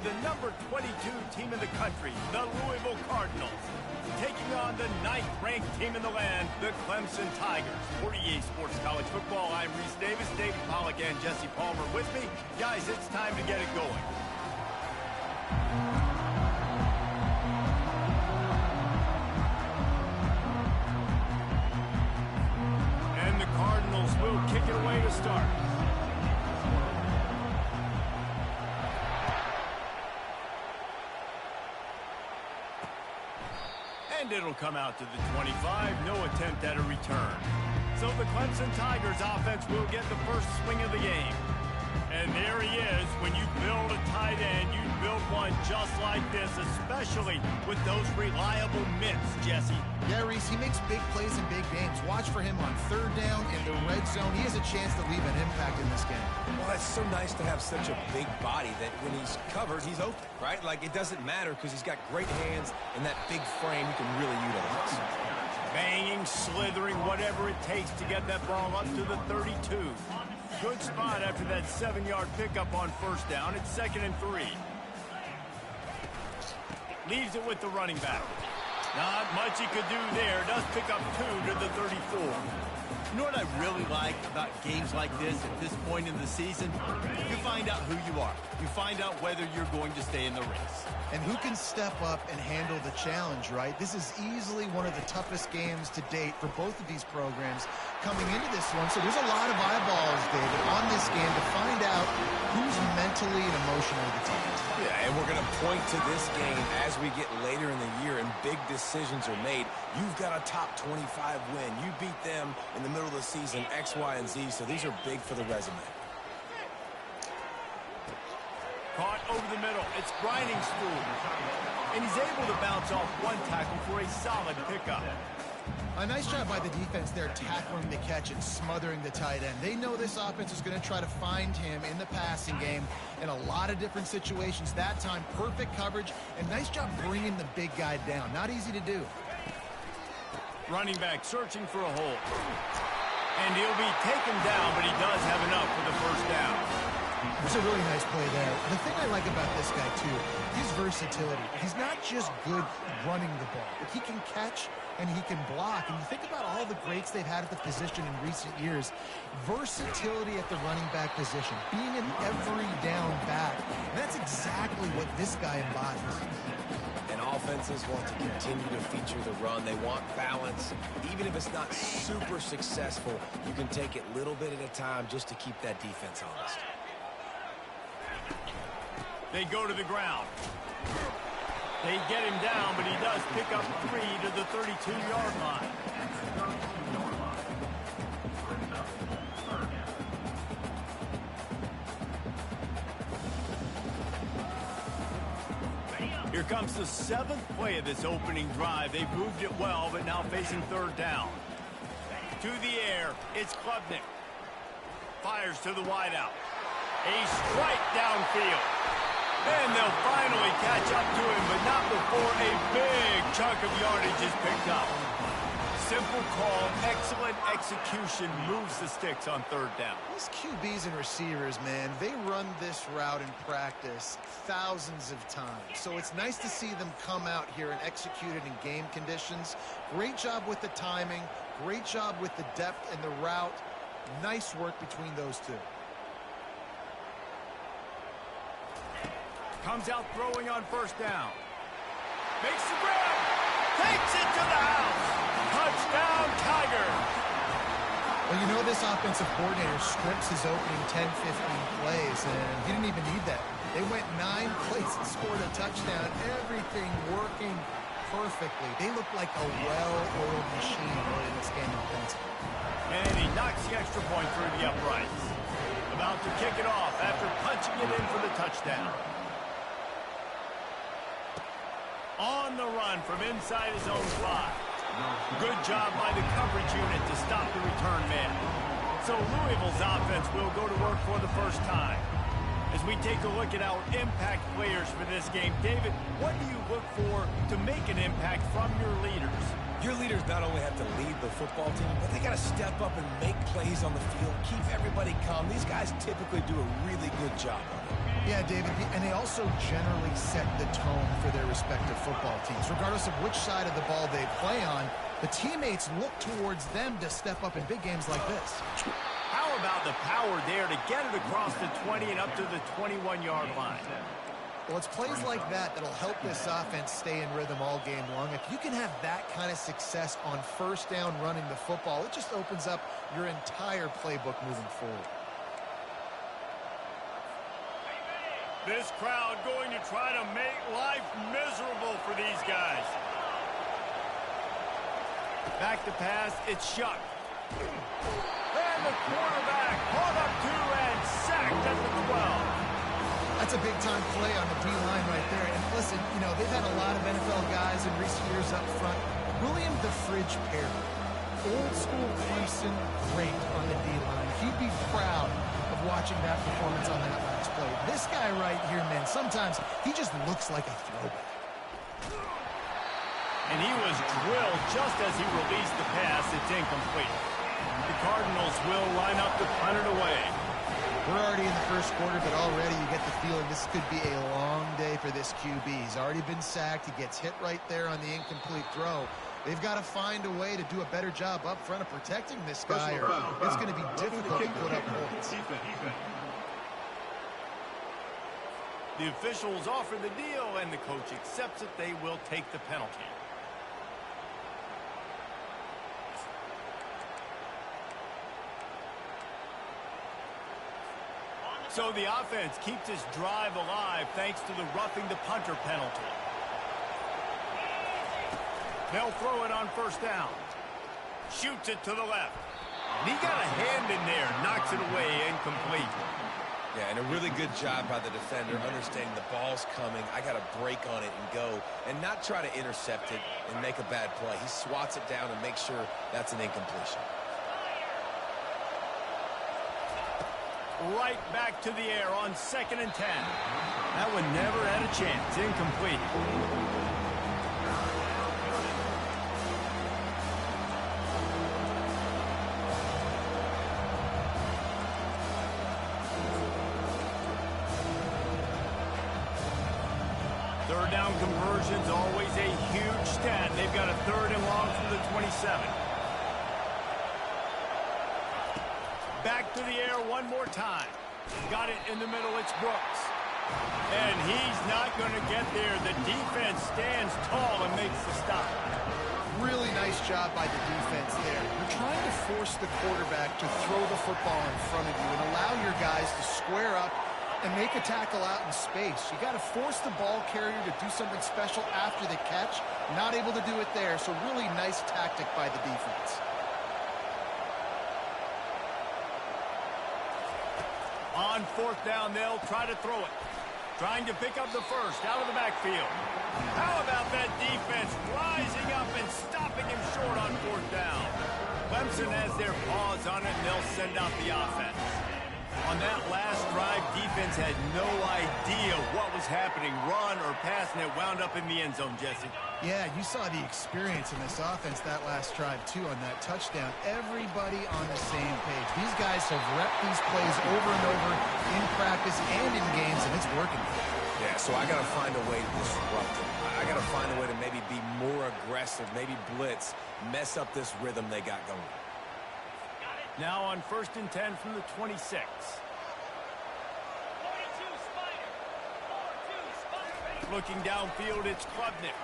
the number 22 team in the country, the Louisville Cardinals, taking on the 9th-ranked team in the land, the Clemson Tigers. For EA Sports College Football, I'm Reese Davis, David Pollack, and Jesse Palmer with me. Guys, it's time to get it going. And the Cardinals will kick it away to start. And it'll come out to the 25. No attempt at a return. So the Clemson Tigers offense will get the first swing of the game. And there he is. When you build a tight end, you build one just like this, especially with those reliable mitts, Jesse. Yeah, Reese, he makes big plays in big games. Watch for him on third down in the red zone. He has a chance to leave an impact in this game. Well, it's so nice to have such a big body that when he's covered, he's open, right? Like, it doesn't matter because he's got great hands and that big frame he can really utilize. Banging, slithering, whatever it takes to get that ball up to the 32. Good spot after that 7-yard pickup on first down. It's 2nd and 3. Leaves it with the running back. Not much he could do there. Does pick up 2 to the 34. You know what I really like about games like this at this point in the season? You find out who you are. You find out whether you're going to stay in the race. And who can step up and handle the challenge, right? This is easily one of the toughest games to date for both of these programs coming into this one. So there's a lot of eyeballs, David, on this game to find out who's mentally and emotionally the toughest. Yeah, and we're going to point to this game as we get later in the year and big decisions are made. You've got a top 25 win. You beat them in the middle of the season, X, Y, and Z, so these are big for the resume. Caught over the middle. It's grinding stool. And he's able to bounce off one tackle for a solid pickup. A nice job by the defense there tackling the catch and smothering the tight end. They know this offense is going to try to find him in the passing game in a lot of different situations. That time, perfect coverage, and nice job bringing the big guy down. Not easy to do. Running back searching for a hole. And he'll be taken down, but he does have enough for the first down. It's a really nice play there. The thing I like about this guy, too, his versatility. He's not just good running the ball, but he can catch and he can block. And you think about all the greats they've had at the position in recent years. Versatility at the running back position, being an every down back. And that's exactly what this guy embodies. And offenses want to continue to feature the run. They want balance. Even if it's not super successful, you can take it little bit at a time just to keep that defense honest. They go to the ground. They get him down, but he does pick up 3 to the 32-yard line. Here comes the 7th play of this opening drive. They've moved it well, but now facing third down. To the air, it's Klubnik. Fires to the wideout. A strike downfield. And they'll finally catch up to him, but not before a big chunk of yardage is picked up. Simple call, excellent execution, moves the sticks on third down. These QBs and receivers, man, they run this route in practice thousands of times. So it's nice to see them come out here and execute it in game conditions. Great job with the timing, great job with the depth and the route. Nice work between those two. Comes out throwing on first down. Makes the grab. Takes it to the house. Touchdown, Tiger. Well, you know this offensive coordinator scripts his opening 10, 15 plays, and he didn't even need that. They went 9 plays and scored a touchdown. Everything working perfectly. They look like a well-oiled machine early in this game offensively. And he knocks the extra point through the uprights. About to kick it off after punching it in for the touchdown. On the run from inside his own 5. Good job by the coverage unit to stop the return man. So Louisville's offense will go to work for the first time. As we take a look at our impact players for this game, David, what do you look for to make an impact from your leaders? Your leaders not only have to lead the football team, but they got to step up and make plays on the field, keep everybody calm. These guys typically do a really good job of it. Yeah, David, and they also generally set the tone for their respective football teams. Regardless of which side of the ball they play on, the teammates look towards them to step up in big games like this. How about the power there to get it across the 20 and up to the 21-yard line? Well, it's plays like that that'll help this offense stay in rhythm all game long. If you can have that kind of success on first down running the football, it just opens up your entire playbook moving forward. This crowd going to try to make life miserable for these guys. Back to pass, it's Shuck. And the quarterback caught up to and sacked at the 12. That's a big-time play on the D-line right there. And listen, you know, they've had a lot of NFL guys in recent years up front. William the Fridge Perry, old-school Clemson, great on the D-line. He'd be proud of watching that performance on that last play. This guy right here, man, sometimes he just looks like a throwback. And he was drilled just as he released the pass. It's incomplete. The Cardinals will line up to punt it away. We're already in the first quarter, but already you get the feeling this could be a long day for this QB. He's already been sacked. He gets hit right there on the incomplete throw. They've got to find a way to do a better job up front of protecting this guy, or it's going to be difficult to put up points. The officials offer the deal, and the coach accepts it. They will take the penalty. So the offense keeps its drive alive thanks to the roughing the punter penalty. They'll throw it on first down. Shoots it to the left. And he got a hand in there, knocks it away, incomplete. Yeah, and a really good job by the defender, understanding the ball's coming. I got to break on it and go, and not try to intercept it and make a bad play. He swats it down and makes sure that's an incompletion. Right back to the air on 2nd and 10. That one never had a chance. Incomplete. Third down conversions, always a huge stat. They've got a 3rd and long from the 27. Back to the air one more time. Got it in the middle. It's Brooks. And he's not going to get there. The defense stands tall and makes the stop. Really nice job by the defense there. You're trying to force the quarterback to throw the football in front of you and allow your guys to square up and make a tackle out in space. You got to force the ball carrier to do something special after the catch. Not able to do it there, so really nice tactic by the defense. On 4th down, they'll try to throw it. Trying to pick up the first out of the backfield. How about that defense rising up and stopping him short on 4th down? Clemson has their paws on it, and they'll send out the offense. On that last drive, defense had no idea what was happening, run or pass, and it wound up in the end zone, Jesse. Yeah, you saw the experience in this offense that last drive, too, on that touchdown. Everybody on the same page. These guys have repped these plays over and over in practice and in games, and it's working. Yeah, so I got to find a way to disrupt it. I got to find a way to maybe be more aggressive, maybe blitz, mess up this rhythm they got going. Now on 1st and 10 from the 26. Looking downfield, it's Klubnik.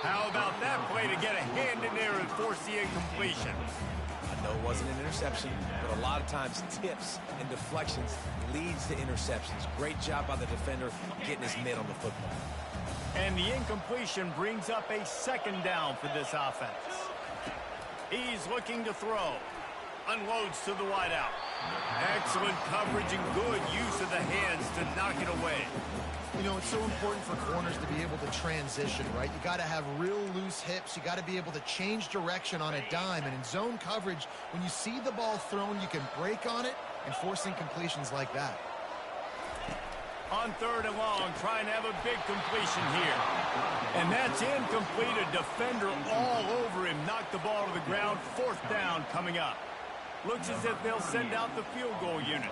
How about that play to get a hand in there and force the incompletion? I know it wasn't an interception, but a lot of times tips and deflections leads to interceptions. Great job by the defender getting his mitt on the football. And the incompletion brings up a 2nd down for this offense. He's looking to throw. Unloads to the wideout. Excellent coverage and good use of the hands to knock it away. You know, it's so important for corners to be able to transition, right? You got to have real loose hips. You got to be able to change direction on a dime. And in zone coverage, when you see the ball thrown, you can break on it and force incompletions like that. On 3rd and long, trying to have a big completion here. And that's incomplete. A defender all over him. Knocked the ball to the ground. 4th down coming up. Looks as if they'll send out the field goal unit.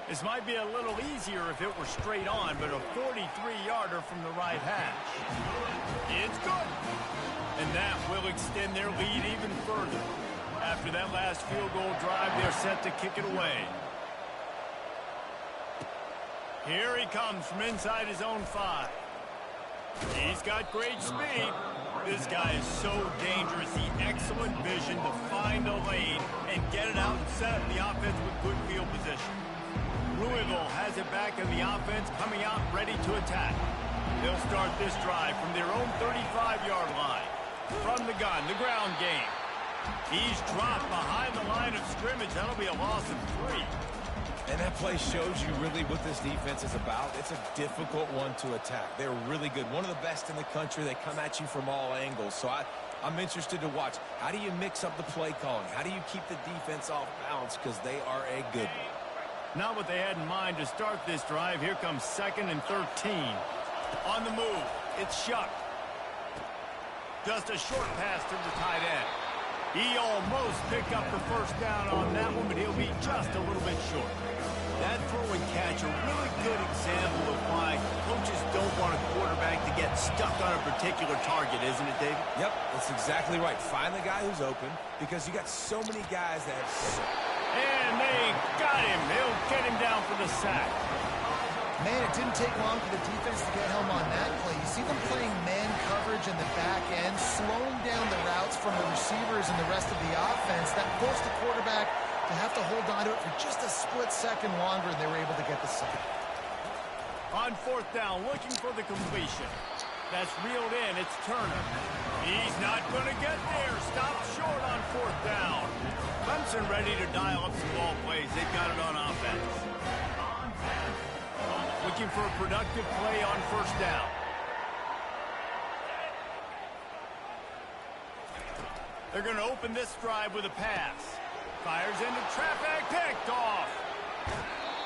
This might be a little easier if it were straight on, but a 43-yarder from the right hash. It's good. And that will extend their lead even further. After that last field goal drive, they're set to kick it away. Here he comes from inside his own 5. He's got great speed. This guy is so dangerous. He excellent vision to find a lane and get it out and set up the offense with good field position. Louisville has it back in the offense, coming out ready to attack. They'll start this drive from their own 35-yard line. From the gun, the ground game. He's dropped behind the line of scrimmage. That'll be a loss of 3. And that play shows you really what this defense is about. It's a difficult one to attack. They're really good. One of the best in the country. They come at you from all angles. So I'm interested to watch. How do you mix up the play calling? How do you keep the defense off balance? Because they are a good one. Not what they had in mind to start this drive. Here comes 2nd and 13. On the move, it's Shuck. Just a short pass to the tight end. He almost picked up the first down on that one, but he'll be just a little bit short. That throw and catch, a really good example of why coaches don't want a quarterback to get stuck on a particular target, isn't it, David? Yep, that's exactly right. Find the guy who's open because you got so many guys that have... And they got him. They'll get him down for the sack. Man, it didn't take long for the defense to get home on that play. You see them playing man coverage in the back end, slowing down the routes from the receivers and the rest of the offense. That forced the quarterback to have to hold on to it for just a split second longer, and they were able to get the sack. On 4th down, looking for the completion. That's reeled in. It's Turner. He's not going to get there. Stopped short on 4th down. Clemson ready to dial up some ball plays. They've got it on offense. Looking for a productive play on 1st down. They're going to open this drive with a pass. Fires into traffic, picked off.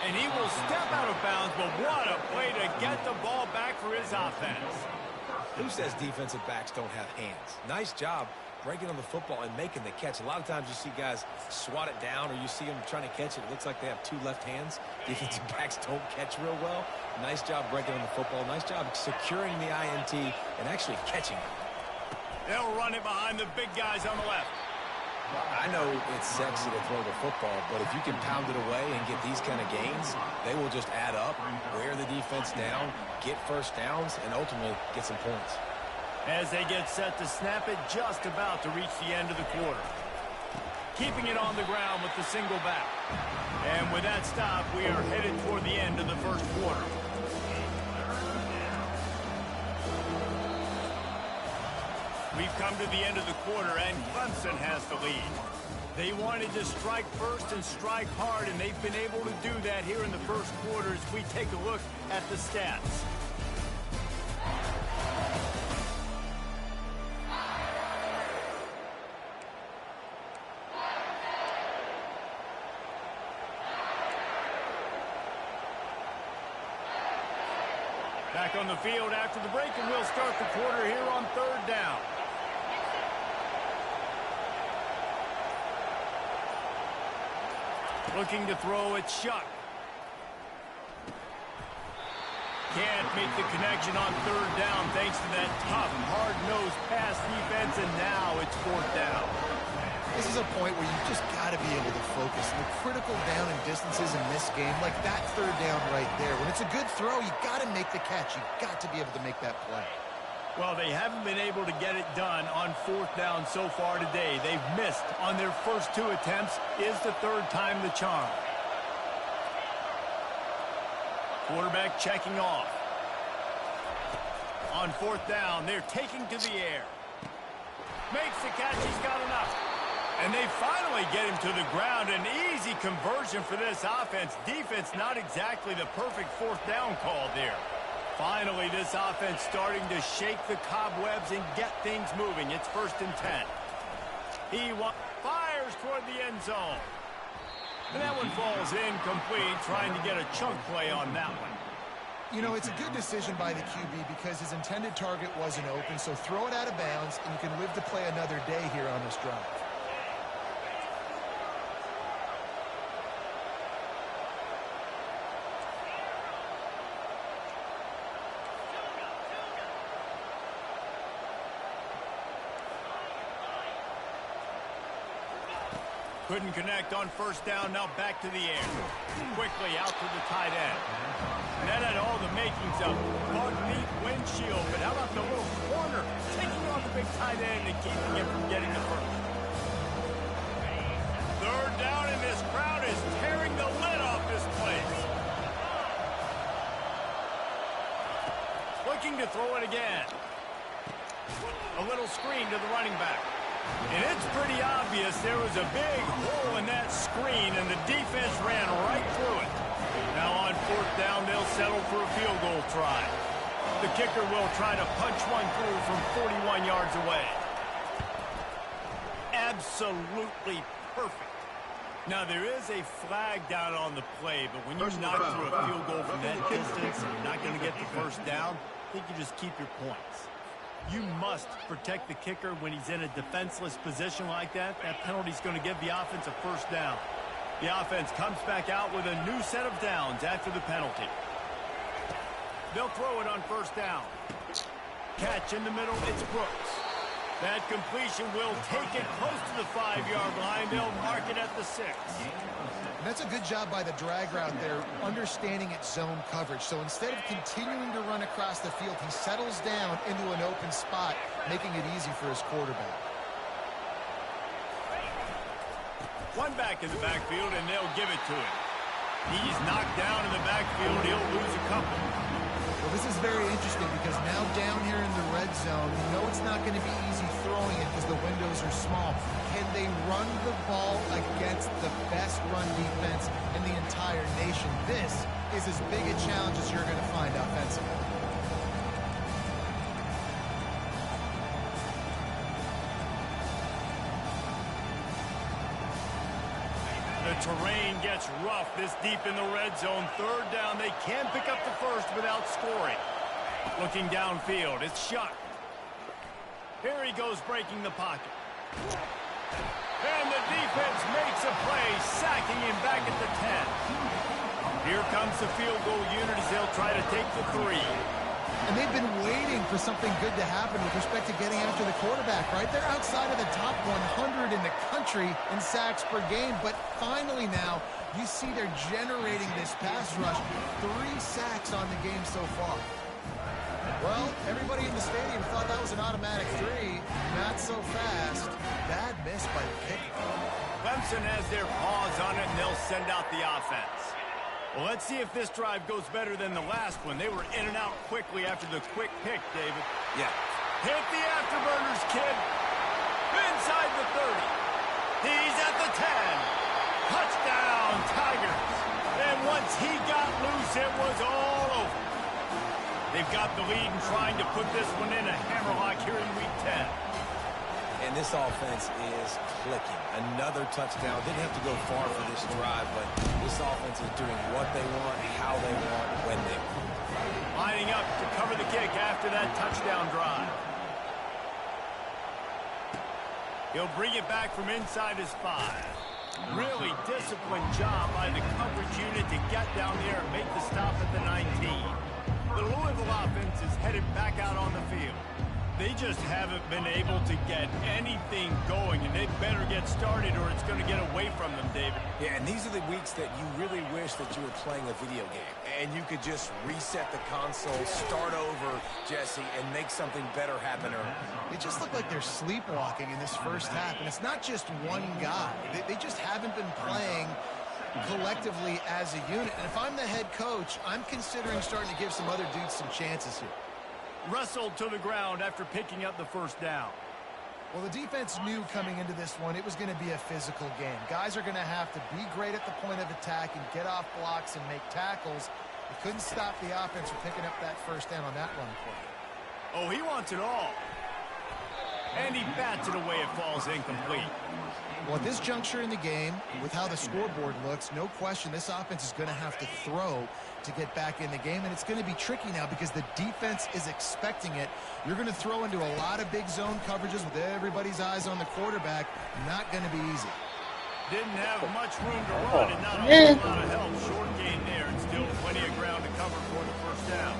And he will step out of bounds, but what a play to get the ball back for his offense. Who says defensive backs don't have hands? Nice job breaking on the football and making the catch. A lot of times you see guys swat it down or you see them trying to catch it. It looks like they have 2 left hands. Defensive backs don't catch real well. Nice job breaking on the football. Nice job securing the INT and actually catching it. They'll run it behind the big guys on the left. I know it's sexy to throw the football, but if you can pound it away and get these kind of gains, they will just add up, wear the defense down, get first downs, and ultimately get some points. As they get set to snap it, just about to reach the end of the quarter. Keeping it on the ground with the single back. And with that stop, we are headed toward the end of the first quarter. We've come to the end of the quarter, and Clemson has the lead. They wanted to strike first and strike hard, and they've been able to do that here in the first quarter as we take a look at the stats. Back on the field after the break, and we'll start the quarter here on 3rd down. Looking to throw it, Shuck. Can't make the connection on 3rd down thanks to that tough, hard-nosed pass defense, and now it's 4th down. This is a point where you've just got to be able to focus. The critical down and distances in this game, like that 3rd down right there. When it's a good throw, you got to make the catch. You've got to be able to make that play. Well, they haven't been able to get it done on 4th down so far today. They've missed on their first 2 attempts. Is the 3rd time the charm? Quarterback checking off. On 4th down, they're taking to the air. Makes the catch. He's got enough. And they finally get him to the ground. An easy conversion for this offense. Defense not exactly the perfect 4th down call there. Finally, this offense starting to shake the cobwebs and get things moving. It's 1st and 10. He fires toward the end zone. And that one falls incomplete, trying to get a chunk play on that one. You know, it's a good decision by the QB because his intended target wasn't open, so throw it out of bounds, and you can live to play another day here on this drive. Couldn't connect on first down, now back to the air. Quickly out to the tight end. And that had all the makings of bug-deep windshield, but how about the little corner taking on the big tight end and keeping him from getting the first? Third down, and this crowd is tearing the lid off this place. Looking to throw it again. A little screen to the running back. And it's pretty obvious there was a big hole in that screen, and the defense ran right through it. Now on fourth down, they'll settle for a field goal try. The kicker will try to punch one through from 41 yards away. Absolutely perfect. Now, there is a flag down on the play, but when you knock through a field goal from that distance and you're not going to get the first down, I think you just keep your points. You must protect the kicker when he's in a defenseless position like that. That penalty's going to give the offense a first down. The offense comes back out with a new set of downs after the penalty. They'll throw it on first down. Catch in the middle, it's Brooks. That completion will take it close to the 5-yard line. They'll mark it at the 6. And that's a good job by the drag route there, understanding its zone coverage. So instead of continuing to run across the field, he settles down into an open spot, making it easy for his quarterback. One back in the backfield, and they'll give it to him. He's knocked down in the backfield. He'll lose a couple. Well, this is very interesting because now down here in the red zone, you know it's not going to be easy throwing it because the windows are small. Can they run the ball against the best run defense in the entire nation? This is as big a challenge as you're going to find offensively. The terrain gets rough this deep in the red zone. Third down, they can pick up the first without scoring. Looking downfield, it's Shuck. Here he goes breaking the pocket. And the defense makes a play, sacking him back at the 10. Here comes the field goal unit as they'll try to take the 3. And they've been waiting for something good to happen with respect to getting after the quarterback, right? They're outside of the top 100 in the country in sacks per game, but finally now you see they're generating this pass rush. 3 sacks on the game so far. Well, everybody in the stadium thought that was an automatic 3. Not so fast. Bad miss by the kicker. Clemson has their paws on it, and they'll send out the offense. Well, let's see if this drive goes better than the last one. They were in and out quickly after the quick pick, David. Yeah. Hit the afterburners, kid. Inside the 30. He's at the 10. Touchdown, Tigers. And once he got loose, it was all over. They've got the lead and trying to put this one in a hammerlock here in Week 10. And this offense is clicking. Another touchdown. Didn't have to go far for this drive, but this offense is doing what they want, how they want, when they want. Lining up to cover the kick after that touchdown drive. He'll bring it back from inside his 5. Really disciplined job by the coverage unit to get down there and make the stop at the 19. The Louisville offense is headed back out on the field. They just haven't been able to get anything going, and they better get started or it's going to get away from them, David. Yeah, and these are the weeks that you really wish that you were playing a video game, and you could just reset the console, start over, Jesse, and make something better happen early. They just look like they're sleepwalking in this first half, and it's not just one guy. They just haven't been playing collectively as a unit. And if I'm the head coach, I'm considering starting to give some other dudes some chances here. Wrestled to the ground after picking up the first down. Well, the defense knew coming into this one it was going to be a physical game. Guys are going to have to be great at the point of attack and get off blocks and make tackles. They couldn't stop the offense from picking up that first down on that run play. Oh, he wants it all. And he bats it away. It falls incomplete. Well, at this juncture in the game, with how the scoreboard looks, no question this offense is going to have to throw to get back in the game, and it's going to be tricky now because the defense is expecting it. You're going to throw into a lot of big zone coverages with everybody's eyes on the quarterback. Not going to be easy. Didn't have much room to run and not a whole lot of help. Short gain there and still plenty of ground to cover for the first down.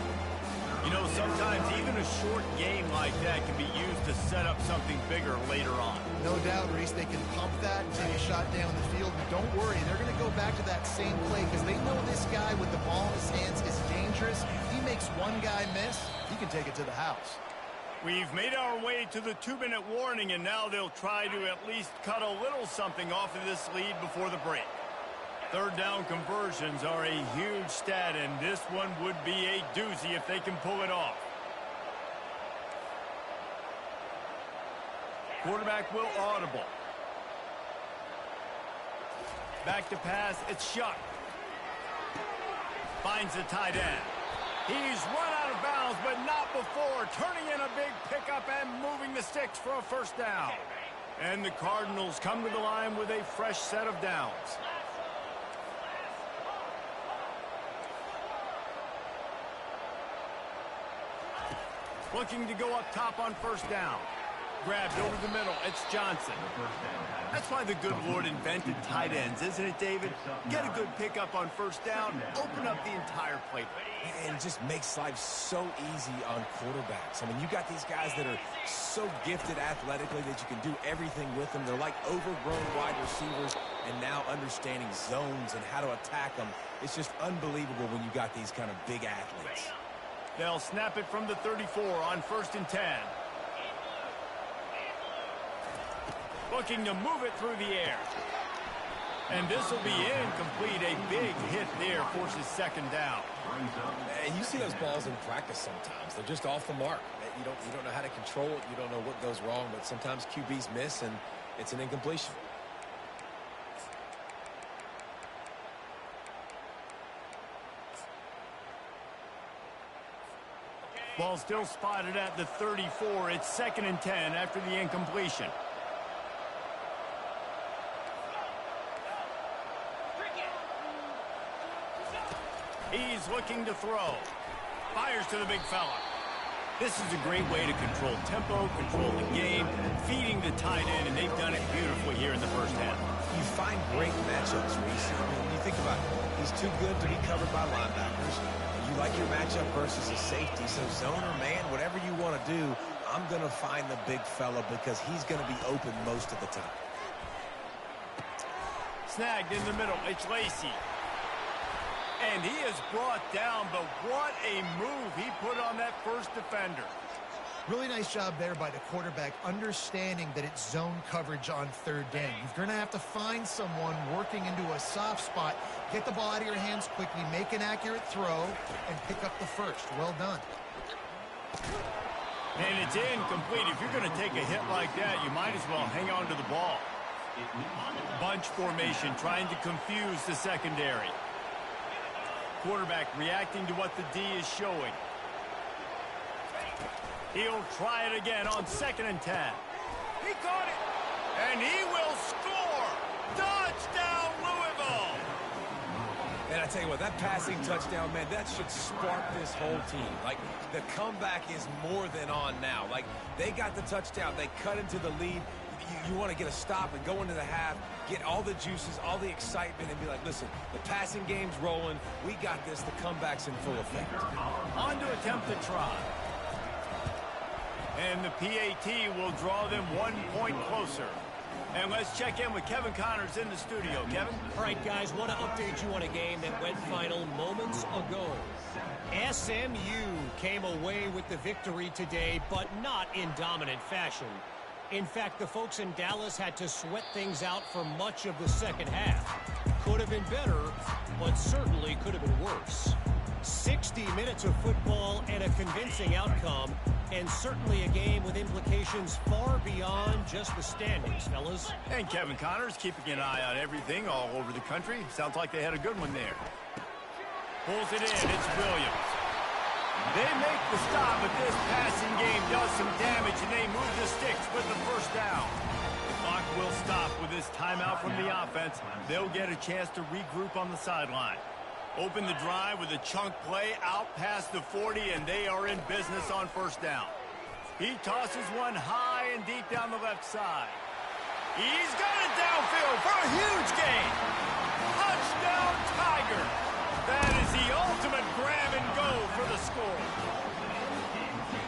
You know, sometimes even a short game like that can be used to set up something bigger later on. No doubt, Reese, they can pump that and take a shot down the field. But don't worry, they're going to go back to that same play because they know this guy with the ball in his hands is dangerous. If he makes one guy miss, he can take it to the house. We've made our way to the 2-minute warning, and now they'll try to at least cut a little something off of this lead before the break. Third down conversions are a huge stat, and this one would be a doozy if they can pull it off. Quarterback will audible. Back to pass, it's Shuck. Finds the tight end. He's run out of bounds, but not before. Turning in a big pickup and moving the sticks for a first down. And the Cardinals come to the line with a fresh set of downs. Looking to go up top on first down. Grabbed over the middle. It's Johnson. That's why the good Lord invented tight ends, isn't it, David? Get a good pickup on first down, open up the entire playbook. And it just makes life so easy on quarterbacks. I mean, you got these guys that are so gifted athletically that you can do everything with them. They're like overgrown wide receivers, and now understanding zones and how to attack them. It's just unbelievable when you got these kind of big athletes. They'll snap it from the 34 on 1st and 10. Looking to move it through the air. And this will be incomplete. A big hit there forces second down. And you see those balls in practice sometimes. They're just off the mark. You don't know how to control it. You don't know what goes wrong, but sometimes QBs miss, and it's an incompletion. Ball still spotted at the 34. It's 2nd and 10 after the incompletion. He's looking to throw. Fires to the big fella. This is a great way to control tempo, control the game, feeding the tight end, and they've done it beautifully here in the first half. You find great matchups, Reese. I mean, when you think about it, he's too good to be covered by linebackers. You like your matchup versus a safety, so zone or man, whatever you want to do, I'm going to find the big fella because he's going to be open most of the time. Snagged in the middle. It's Lacy. And he is brought down, but what a move he put on that first defender. Really nice job there by the quarterback, understanding that it's zone coverage on third down. You're going to have to find someone working into a soft spot, get the ball out of your hands quickly, make an accurate throw, and pick up the first. Well done. And it's incomplete. If you're going to take a hit like that, you might as well hang on to the ball. Bunch formation, trying to confuse the secondary. Quarterback reacting to what the D is showing. He'll try it again on 2nd and 10. He caught it, and he will score. Touchdown, Louisville. And I tell you what, that passing touchdown, man, that should spark this whole team. Like, the comeback is more than on now. Like, they got the touchdown. They cut into the lead. You want to get a stop and go into the half, get all the juices, all the excitement, and be like, listen, the passing game's rolling. We got this. The comeback's in full effect. On to attempt the try. And the PAT will draw them 1 point closer. And let's check in with Kevin Connors in the studio. Kevin? All right, guys, want to update you on a game that went final moments ago. SMU came away with the victory today, but not in dominant fashion. In fact, the folks in Dallas had to sweat things out for much of the second half. Could have been better, but certainly could have been worse. 60 minutes of football and a convincing outcome, and certainly a game with implications far beyond just the standings, fellas. And Kevin Connors keeping an eye on everything all over the country. Sounds like they had a good one there. Pulls it in. It's Williams. They make the stop, but this passing game does some damage, and they move the sticks with the first down. The clock will stop with this timeout from the offense. They'll get a chance to regroup on the sideline. Open the drive with a chunk play out past the 40, and they are in business on first down. He tosses one high and deep down the left side. He's got it downfield for a huge gain. Touchdown, Tiger. That is the ultimate grab and go for the score.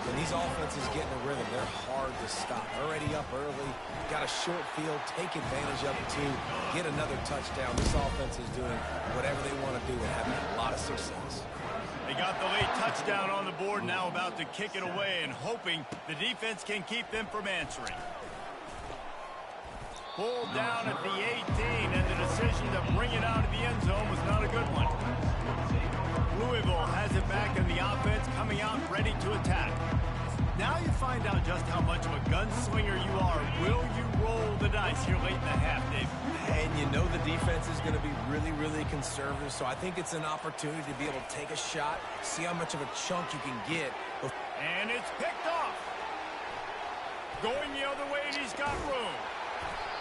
And these defense is getting a rhythm. They're hard to stop. Already up early, got a short field, take advantage of it too, get another touchdown. This offense is doing whatever they want to do and having a lot of success. They got the late touchdown on the board, now about to kick it away and hoping the defense can keep them from answering. Pulled down at the 18, and the decision to bring it out of the end zone was not a good one. Louisville has it back in the offense, coming out ready to attack. Now you find out just how much of a gunslinger you are. Will you roll the dice here late in the half, Dave? And you know the defense is going to be really, really conservative, so I think it's an opportunity to be able to take a shot, see how much of a chunk you can get. And it's picked off. Going the other way, and he's got room.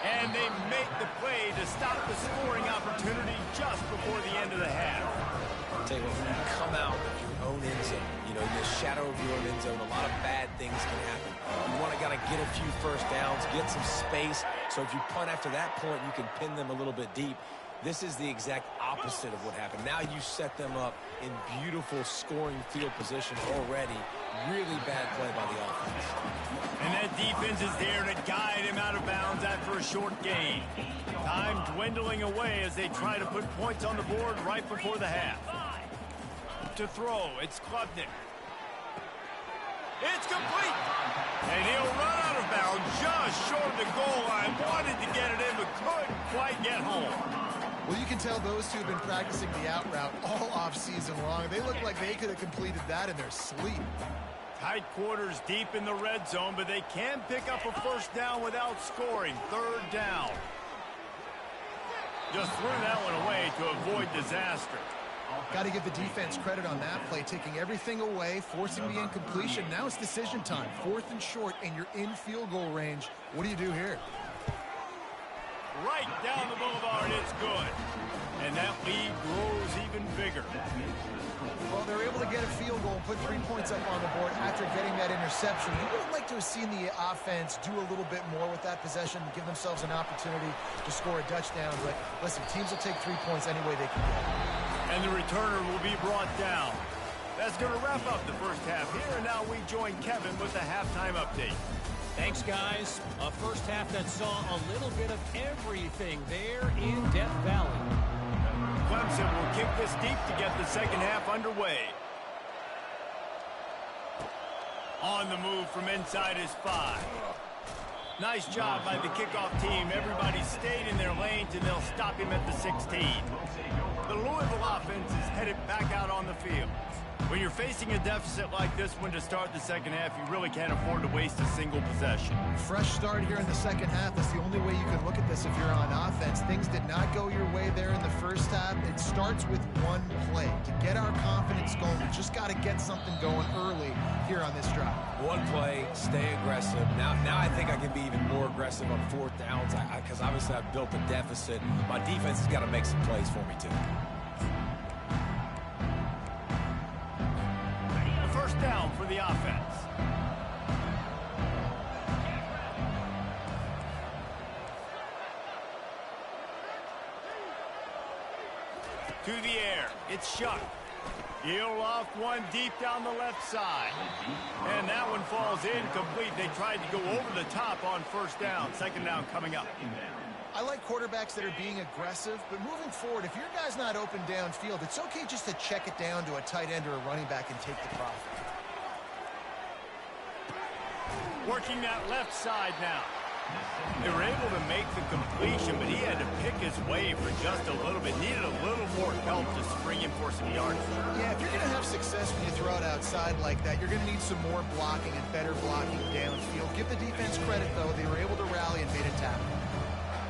And they make the play to stop the scoring opportunity just before the end of the half. I'll tell you what, when you come out of your own end zone, you know, in the shadow of your own end zone, a lot of bad things can happen. You want to kind of get a few first downs, get some space, so if you punt after that point, you can pin them a little bit deep. This is the exact opposite of what happened. Now you set them up in beautiful scoring field position already. Really bad play by the offense. And that defense is there to guide him out of bounds after a short gain. Time dwindling away as they try to put points on the board right before the half. To throw, it's Klubnik. It's complete. And he'll run out of bounds just short of the goal line. Wanted to get it in, but couldn't quite get home. Well, you can tell those two have been practicing the out route all off-season long. They look like they could have completed that in their sleep. Tight quarters deep in the red zone, but they can pick up a first down without scoring. Third down. Just threw that one away to avoid disaster. Got to give the defense credit on that play, taking everything away, forcing the incompletion. Now it's decision time. 4th and short, and you're in field goal range. What do you do here? Right down the boulevard, it's good. And that lead grows even bigger. Well, they're able to get a field goal and put 3 points up on the board after getting that interception. You would like to have seen the offense do a little bit more with that possession, give themselves an opportunity to score a touchdown. But listen, teams will take 3 points any way they can get. And the returner will be brought down. That's going to wrap up the first half here, and now we join Kevin with the halftime update. Thanks, guys. A first half that saw a little bit of everything there in Death Valley. Clemson will kick this deep to get the second half underway. On the move from inside his 5. Nice job by the kickoff team. Everybody stayed in their lanes, and they'll stop him at the 16. The Louisville offense is headed back out on the field. When you're facing a deficit like this one to start the second half, you really can't afford to waste a single possession. Fresh start here in the second half. That's the only way you can look at this if you're on offense. Things did not go your way there in the first half. It starts with one play. To get our confidence going, we just got to get something going early here on this drive. One play, stay aggressive. Now I think I can be even more aggressive on 4th downs because obviously I've built a deficit. My defense has got to make some plays for me too. First down for the offense. To the air. It's Shuck. He'll loft one deep down the left side. And that one falls incomplete. They tried to go over the top on first down. Second down coming up. I like quarterbacks that are being aggressive, but moving forward, if your guy's not open downfield, it's okay just to check it down to a tight end or a running back and take the profit. Working that left side now. They were able to make the completion, but he had to pick his way for just a little bit. Needed a little more help to spring him for some yards. Yeah, if you're going to have success when you throw it outside like that, you're going to need some more blocking and better blocking downfield. Give the defense credit, though. They were able to rally and made a tackle.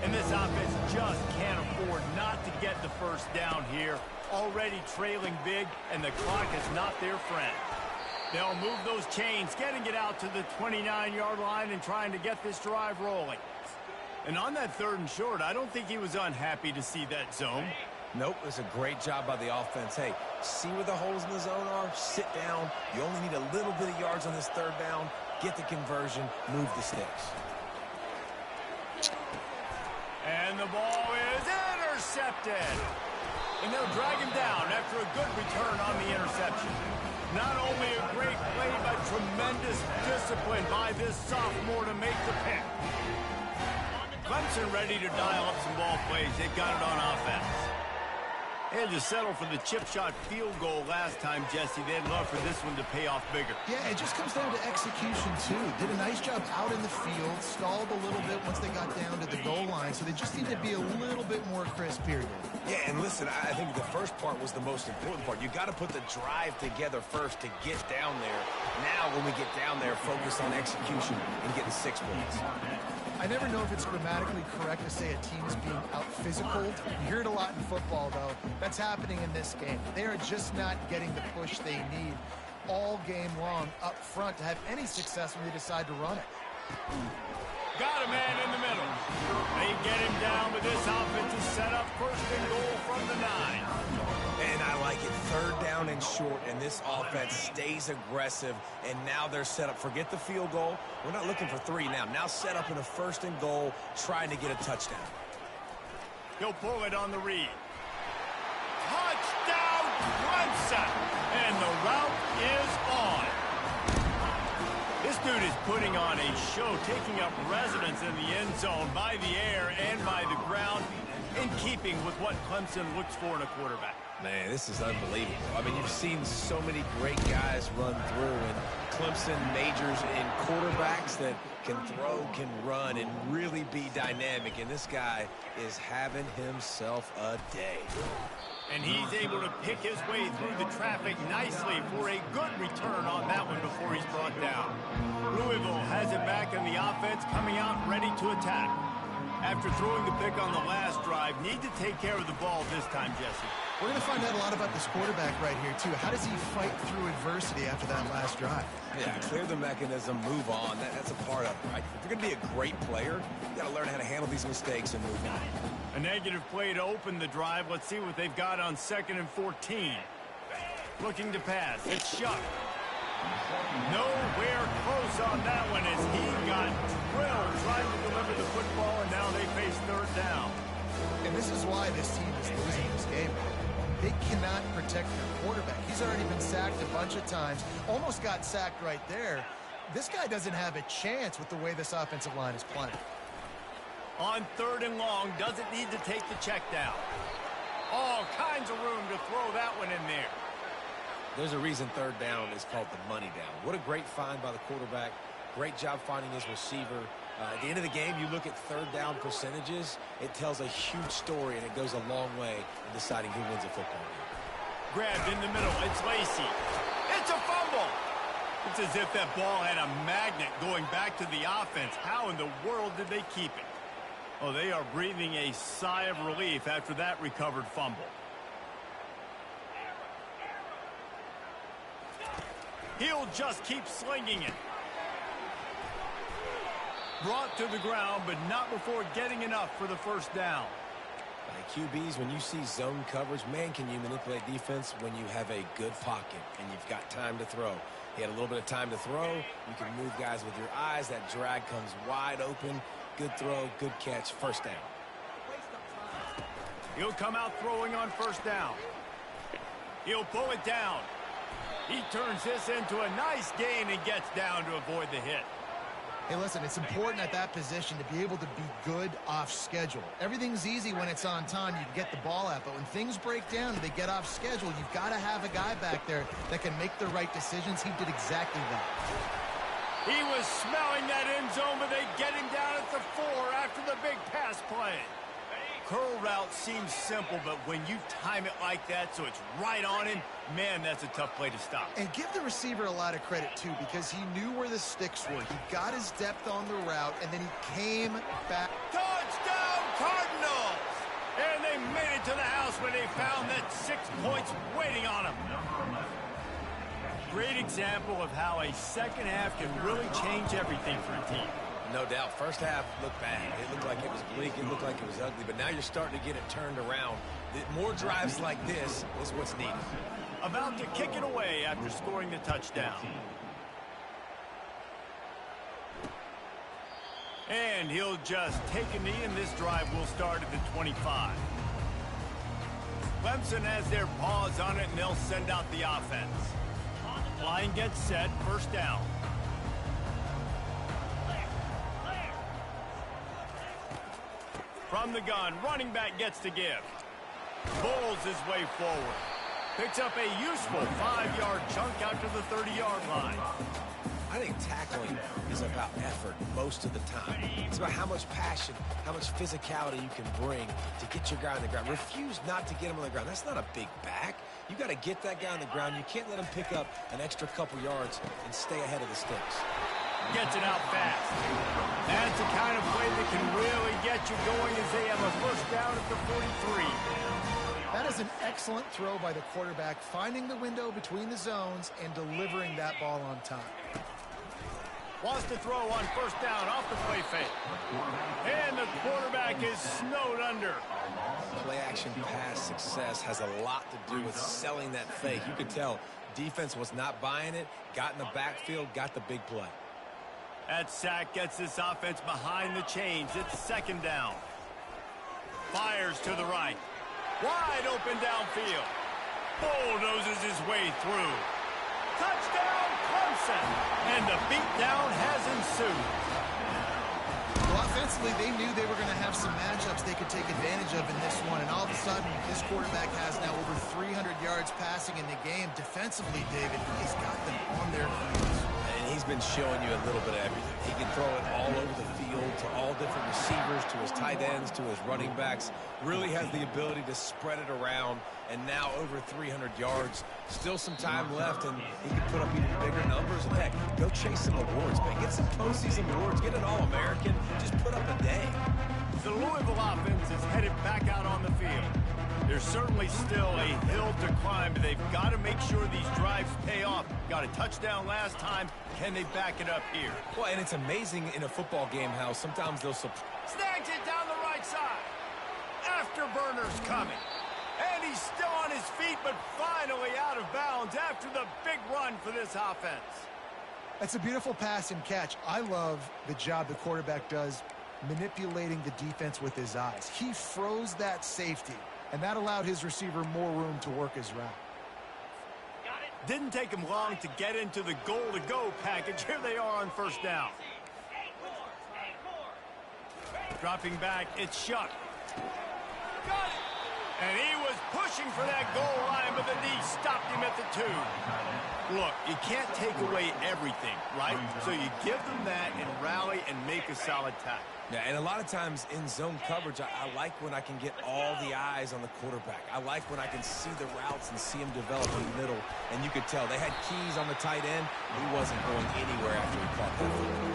And this offense just can't afford not to get the first down here. Already trailing big, and the clock is not their friend. They'll move those chains, getting it out to the 29-yard line and trying to get this drive rolling. And on that 3rd and short, I don't think he was unhappy to see that zone. Nope, it was a great job by the offense. Hey, see where the holes in the zone are? Sit down. You only need a little bit of yards on this 3rd down. Get the conversion. Move the sticks. And the ball is intercepted. And they'll drag him down after a good return on the interception. Not only a great play by Tremendous discipline by this sophomore to make the pick. Clemson ready to dial up some ball plays. They've got it on offense. And to settle for the chip shot field goal last time, Jesse. They'd love for this one to pay off bigger. Yeah, it just comes down to execution, too. Did a nice job out in the field, stalled a little bit once they got down to the goal line, so they just need to be a little bit more crisp here. Yeah, and listen, I think the first part was the most important part. You got to put the drive together first to get down there. Now, when we get down there, focus on execution and getting 6 points. I never know if it's grammatically correct to say a team is being out-physicaled. You hear it a lot in football, though. That's happening in this game. They are just not getting the push they need all game long up front to have any success when they decide to run it. Got a man in the middle. They get him down with this offensive setup. First and goal from the 9. And I like it. 3rd down and short, and this offense stays aggressive, and now they're set up. Forget the field goal. We're not looking for 3 now. Now set up in a 1st and goal, trying to get a touchdown. He'll pull it on the read. Touchdown, Clemson! And the route is on. This dude is putting on a show, taking up residence in the end zone by the air and by the ground, in keeping with what Clemson looks for in a quarterback. Man, this is unbelievable. I mean, you've seen so many great guys run through, and Clemson majors in quarterbacks that can throw, can run, and really be dynamic. And this guy is having himself a day. And he's able to pick his way through the traffic nicely for a good return on that one before he's brought down. Louisville has it back in the offense, coming out ready to attack. After throwing the pick on the last drive, need to take care of the ball this time, Jesse. We're going to find out a lot about this quarterback right here, too. How does he fight through adversity after that last drive? Yeah, clear the mechanism, move on. That's a part of it, right? If you're going to be a great player, you got to learn how to handle these mistakes and move on. A negative play to open the drive. Let's see what they've got on 2nd and 14. Looking to pass. It's Shough. Nowhere close on that one as he got drilled trying to deliver the football, and now they face 3rd down. And this is why this team is losing this game. They cannot protect their quarterback. He's already been sacked a bunch of times. Almost got sacked right there. This guy doesn't have a chance with the way this offensive line is playing. On 3rd and long, doesn't need to take the check down. All kinds of room to throw that one in there. There's a reason 3rd down is called the money down. What a great find by the quarterback. Great job finding his receiver. At the end of the game, you look at 3rd down percentages. It tells a huge story, and it goes a long way in deciding who wins a football game. Grabbed in the middle. It's Lacy. It's a fumble. It's as if that ball had a magnet going back to the offense. How in the world did they keep it? Oh, they are breathing a sigh of relief after that recovered fumble. He'll just keep slinging it. Brought to the ground, but not before getting enough for the 1st down. QBs, when you see zone coverage, man, can you manipulate defense when you have a good pocket and you've got time to throw. He had a little bit of time to throw. You can move guys with your eyes. That drag comes wide open. Good throw, good catch, 1st down. He'll come out throwing on 1st down. He'll pull it down. He turns this into a nice gain and gets down to avoid the hit. Hey, listen, it's important at that position to be able to be good off schedule. Everything's easy when it's on time. You can get the ball out. But when things break down and they get off schedule, you've got to have a guy back there that can make the right decisions. He did exactly that. He was smelling that end zone, but they get him down at the 4 after the big pass play. Curl route seems simple, but when you time it like that so it's right on him, man, that's a tough play to stop. And give the receiver a lot of credit, too, because he knew where the sticks were. He got his depth on the route, and then he came back. Touchdown, Cardinals! And they made it to the house when they found that 6 points waiting on them. Great example of how a second half can really change everything for a team. No doubt. 1st half looked bad. It looked like it was bleak. It looked like it was ugly. But now you're starting to get it turned around. More drives like this is what's needed. About to kick it away after scoring the touchdown. And he'll just take a knee, and this drive will start at the 25. Clemson has their paws on it, and they'll send out the offense. Fly Line gets set, first down. From the gun, running back gets to give. Pulls his way forward. Picks up a useful 5-yard chunk out to the 30-yard line. I think tackling is about effort most of the time. It's about how much passion, how much physicality you can bring to get your guy on the ground. Refuse not to get him on the ground. That's not a big back. You got to get that guy on the ground. You can't let him pick up an extra couple yards and stay ahead of the sticks. Gets it out fast. That's the kind of play that can really get you going as they have a first down at the 43. That is an excellent throw by the quarterback, finding the window between the zones and delivering that ball on time. Wants to throw on first down off the play fake. And the quarterback is snowed under. Play action pass success has a lot to do with selling that fake. You could tell defense was not buying it, got in the backfield, got the big play. That sack gets this offense behind the chains. It's second down. Fires to the right. Wide open downfield. Bulldozes his way through. Touchdown, Clemson. And the beatdown has ensued. Well, offensively, they knew they were going to have some matchups they could take advantage of in this one. And all of a sudden, this quarterback has now over 300 yards passing in the game. Defensively, David, he's got them on their heels. And he's been showing you a little bit of everything. He can throw it all over the field to all different receivers, to his tight ends, to his running backs. Really has the ability to spread it around. And now over 300 yards. Still some time left, and he can put up even bigger numbers. And heck, go chase some awards, man. Get some postseason awards. Get an All-American. Just put up a day. The Louisville offense is headed back out on the field. There's certainly still a hill to climb, but they've got to make sure these drives pay off. Got a touchdown last time. Can they back it up here? Well, and it's amazing in a football game how sometimes they'll... Snags it down the right side. Afterburner's coming. And he's still on his feet, but finally out of bounds after the big run for this offense. That's a beautiful pass and catch. I love the job the quarterback does manipulating the defense with his eyes. He froze that safety, and that allowed his receiver more room to work his route. Didn't take him long to get into the goal-to-go package. Here they are on first down. Dropping back, it's Shuck. Got it! And he was pushing for that goal line, but the knee stopped him at the 2. Look, you can't take away everything, right? So you give them that and rally and make a solid tackle. Yeah, and a lot of times in zone coverage, I like when I can get all the eyes on the quarterback. I like when I can see the routes and see him develop in the middle. And you could tell they had keys on the tight end. He wasn't going anywhere after he caught that football.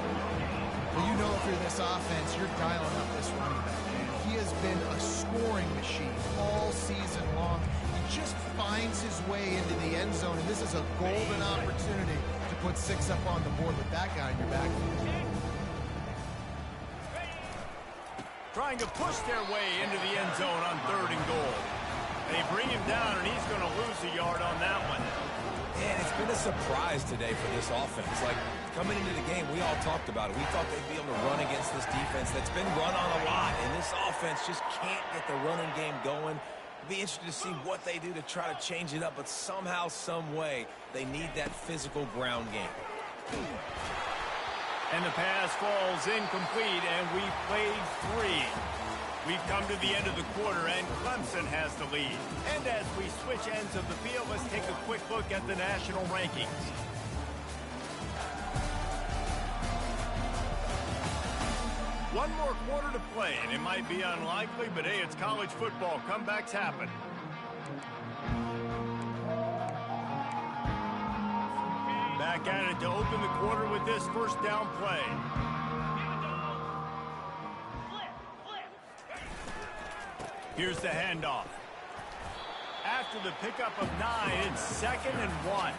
Well, you know if you're this offense, you're dialing up this running back, man. He has been a scoring machine all season long. He just finds his way into the end zone, and this is a golden opportunity to put 6 up on the board with that guy in your back. Trying to push their way into the end zone on 3rd and goal. They bring him down, and he's going to lose a yard on that one. And it's been a surprise today for this offense. Like, coming into the game, we all talked about it. We thought they'd be able to run against this defense that's been run on a lot, and this offense just can't get the running game going. It'll be interesting to see what they do to try to change it up, but somehow, some way, they need that physical ground game. And the pass falls incomplete, and we've played 3. We've come to the end of the quarter, and Clemson has the lead. And as we switch ends of the field, let's take a quick look at the national rankings. One more quarter to play, and it might be unlikely, but hey, it's college football. Comebacks happen. Back at it to open the quarter with this first down play. Here's the handoff. After the pickup of 9, it's 2nd and 1.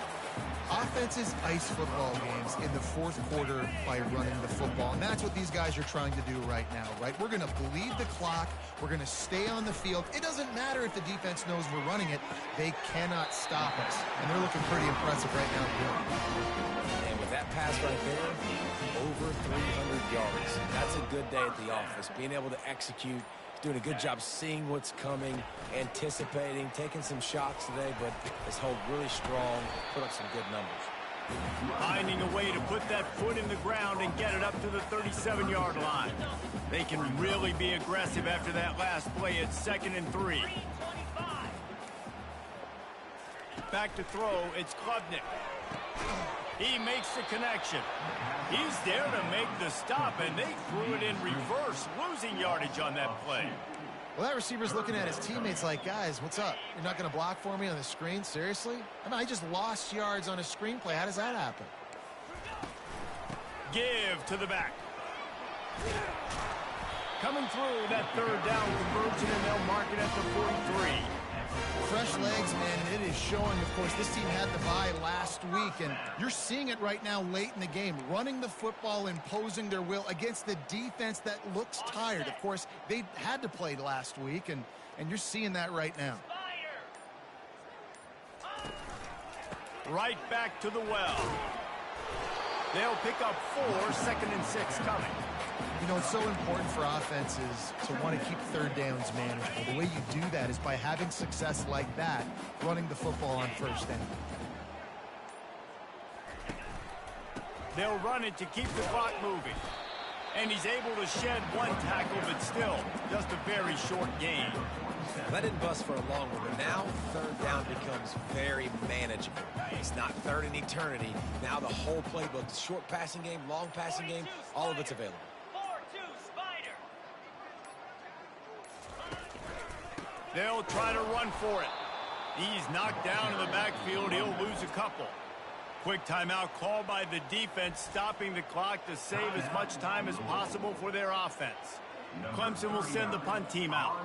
Offenses ice football games in the 4th quarter by running the football, and that's what these guys are trying to do right now, right? We're going to bleed the clock. We're going to stay on the field. It doesn't matter if the defense knows we're running it. They cannot stop us, and they're looking pretty impressive right now. And with that pass right there, over 300 yards. That's a good day at the office. Being able to execute, doing a good job seeing what's coming, anticipating, taking some shots today, but has held really strong, put up some good numbers. Finding a way to put that foot in the ground and get it up to the 37-yard line. They can really be aggressive after that last play. It's 2nd and 3. Back to throw, it's Klubnik. He makes the connection. He's there to make the stop, and they threw it in reverse, losing yardage on that play. Well, that receiver's looking at his teammates like, guys, what's up? You're not going to block for me on the screen? Seriously? I mean, I just lost yards on a screenplay. How does that happen? Give to the back. Coming through that 3rd down conversion, and they'll mark it at the 43. Fresh legs, man, and it is showing. Of course, this team had the bye last week, and you're seeing it right now late in the game, running the football, imposing their will against the defense that looks tired. Of course, they had to play last week, and you're seeing that right now. Right back to the well. They'll pick up 4, 2nd and 6 coming. You know, it's so important for offenses to want to keep 3rd downs manageable. The way you do that is by having success like that, running the football on 1st down. They'll run it to keep the clock moving. And he's able to shed 1 tackle, but still just a very short gain. That didn't bust for a long one, but now 3rd down becomes very manageable. It's not 3rd in eternity. Now the whole playbook, short passing game, long passing game, all of it's available. They'll try to run for it. He's knocked down in the backfield. He'll lose a couple. Quick timeout called by the defense, stopping the clock to save as much time as possible for their offense. Clemson will send the punt team out.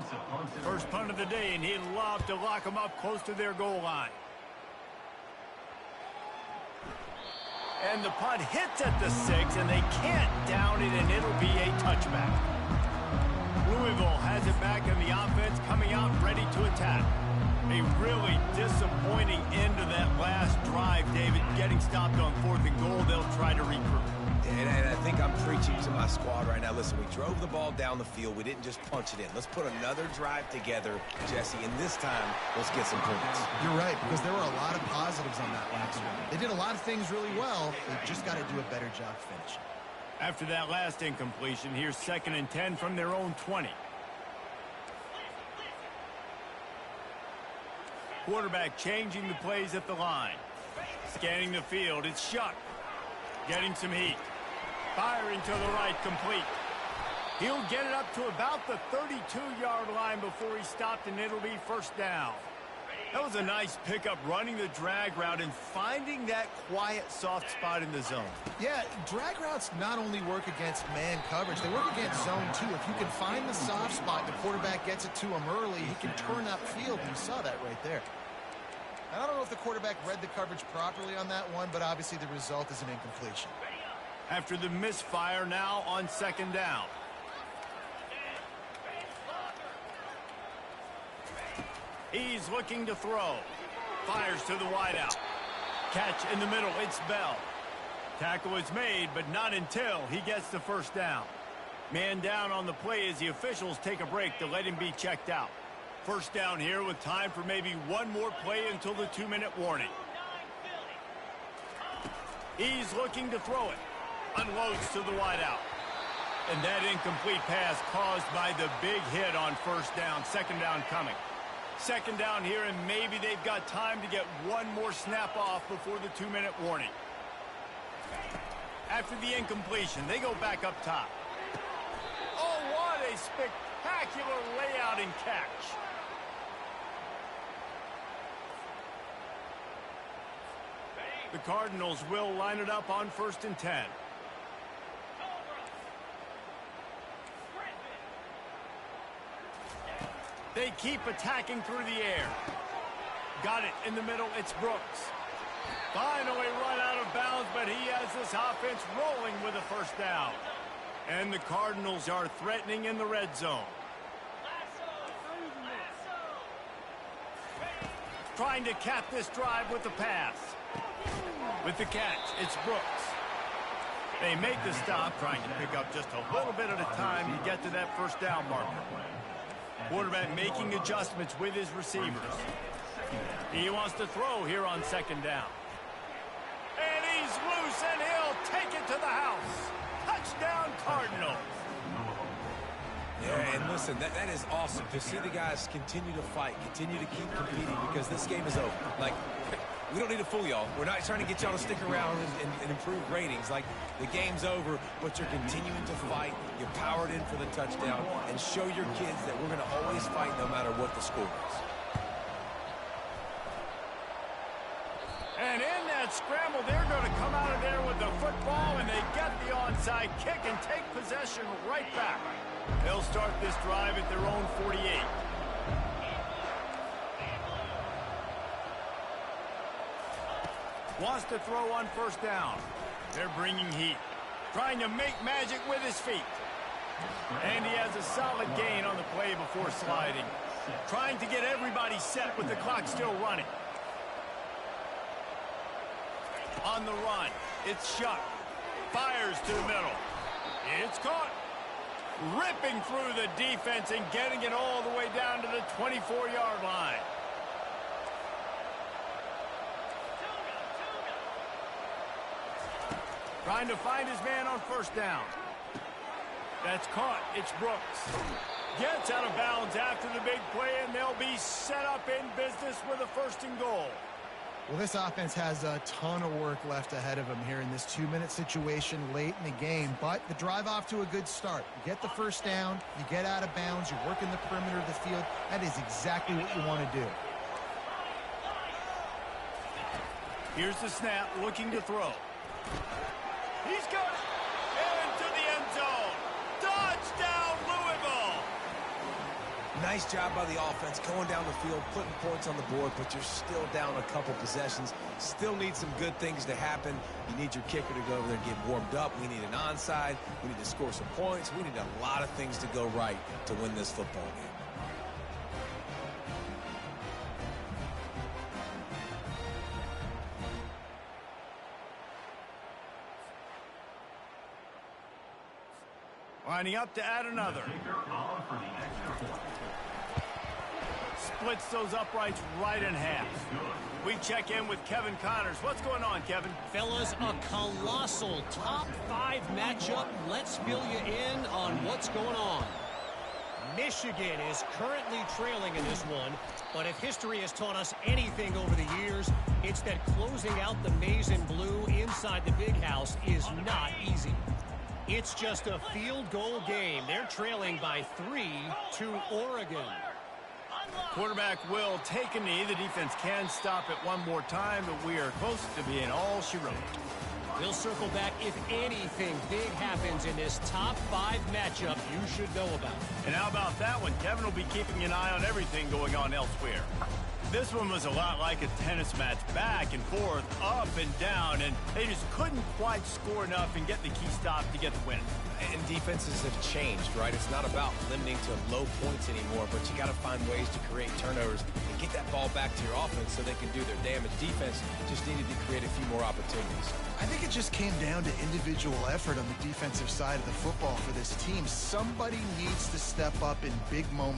First punt of the day, and he'd love to lock them up close to their goal line. And the punt hits at the 6, and they can't down it, and it'll be a touchback. Louisville has it back in the offense, coming out ready to attack. A really disappointing end to that last drive, David. Getting stopped on 4th and goal, they'll try to regroup. And I think I'm preaching to my squad right now. Listen, we drove the ball down the field. We didn't just punch it in. Let's put another drive together, Jesse, and this time, let's get some points. You're right, because there were a lot of positives on that last one. They did a lot of things really well. They've just got to do a better job finishing. After that last incompletion, here's 2nd and 10 from their own 20. Quarterback changing the plays at the line. Scanning the field, it's Shuck. Getting some heat. Firing to the right, complete. He'll get it up to about the 32-yard line before he stopped, and it'll be 1st down. That was a nice pickup, running the drag route and finding that quiet, soft spot in the zone. Yeah, drag routes not only work against man coverage, they work against zone too. If you can find the soft spot, the quarterback gets it to him early, he can turn upfield, and you saw that right there. I don't know if the quarterback read the coverage properly on that one, but obviously the result is an incompletion. After the misfire, now on 2nd down. He's looking to throw. Fires to the wideout. Catch in the middle, it's Bell. Tackle is made, but not until he gets the 1st down. Man down on the play as the officials take a break to let him be checked out. 1st down here with time for maybe one more play until the 2-minute warning. He's looking to throw it. Unloads to the wideout. And that incomplete pass caused by the big hit on 1st down. 2nd down coming. 2nd down here, and maybe they've got time to get one more snap off before the 2-minute warning. After the incompletion, they go back up top. Oh, what a spectacular layout and catch. The Cardinals will line it up on 1st and 10. They keep attacking through the air. Got it in the middle. It's Brooks. Finally run out of bounds, but he has this offense rolling with a 1st down. And the Cardinals are threatening in the red zone. Trying to cap this drive with the pass. With the catch, it's Brooks. They make the stop, trying to pick up just a little bit at a time to get to that 1st down marker. Quarterback making adjustments with his receivers. He wants to throw here on 2nd down. And he And listen, that is awesome to see the guys continue to fight, continue to keep competing, because this game is over. Like, we don't need to fool y'all. We're not trying to get y'all to stick around and improve ratings. Like, the game's over, but you're continuing to fight. You powered in for the touchdown, and show your kids that we're going to always fight no matter what the score is. And in that scramble, they're going to come out of there with the football, and they get the onside kick and take possession right back. They'll start this drive at their own 48. Wants to throw on first down. They're bringing heat. Trying to make magic with his feet. And he has a solid gain on the play before sliding. Trying to get everybody set with the clock still running. On the run, it's Shuck. Fires to the middle. It's caught. Ripping through the defense and getting it all the way down to the 24-yard line. Trying to find his man on first down. That's caught. It's Brooks. Gets out of bounds after the big play, and they'll be set up in business with a first and goal. Well, this offense has a ton of work left ahead of them here in this 2-minute situation late in the game, but the drive off to a good start. You get the first down, you get out of bounds, you work in the perimeter of the field. That is exactly what you want to do. Here's the snap, looking to throw. He's got it into the end zone. Touchdown, Louisville! Nice job by the offense going down the field, putting points on the board, but you're still down a couple possessions. Still need some good things to happen. You need your kicker to go over there and get warmed up. We need an onside. We need to score some points. We need a lot of things to go right to win this football game. Lining up to add another. Splits those uprights right in half. We check in with Kevin Connors. What's going on, Kevin? Fellas, a colossal top 5 matchup. Let's fill you in on what's going on. Michigan is currently trailing in this one, but if history has taught us anything over the years, it's that closing out the maize and blue inside the big house is not easy. It's just a field goal game. They're trailing by 3 to Oregon. Quarterback will take a knee. The defense can stop it one more time, but we are close to being all she wrote. We'll circle back if anything big happens in this top 5 matchup you should know about. And how about that one? Kevin will be keeping an eye on everything going on elsewhere. This one was a lot like a tennis match, back and forth, up and down, and they just couldn't quite score enough and get the key stop to get the win. And defenses have changed, right? It's not about limiting to low points anymore, but you got to find ways to create turnovers and get that ball back to your offense so they can do their damage. Defense just needed to create a few more opportunities. I think it just came down to individual effort on the defensive side of the football for this team. Somebody needs to step up in big moments.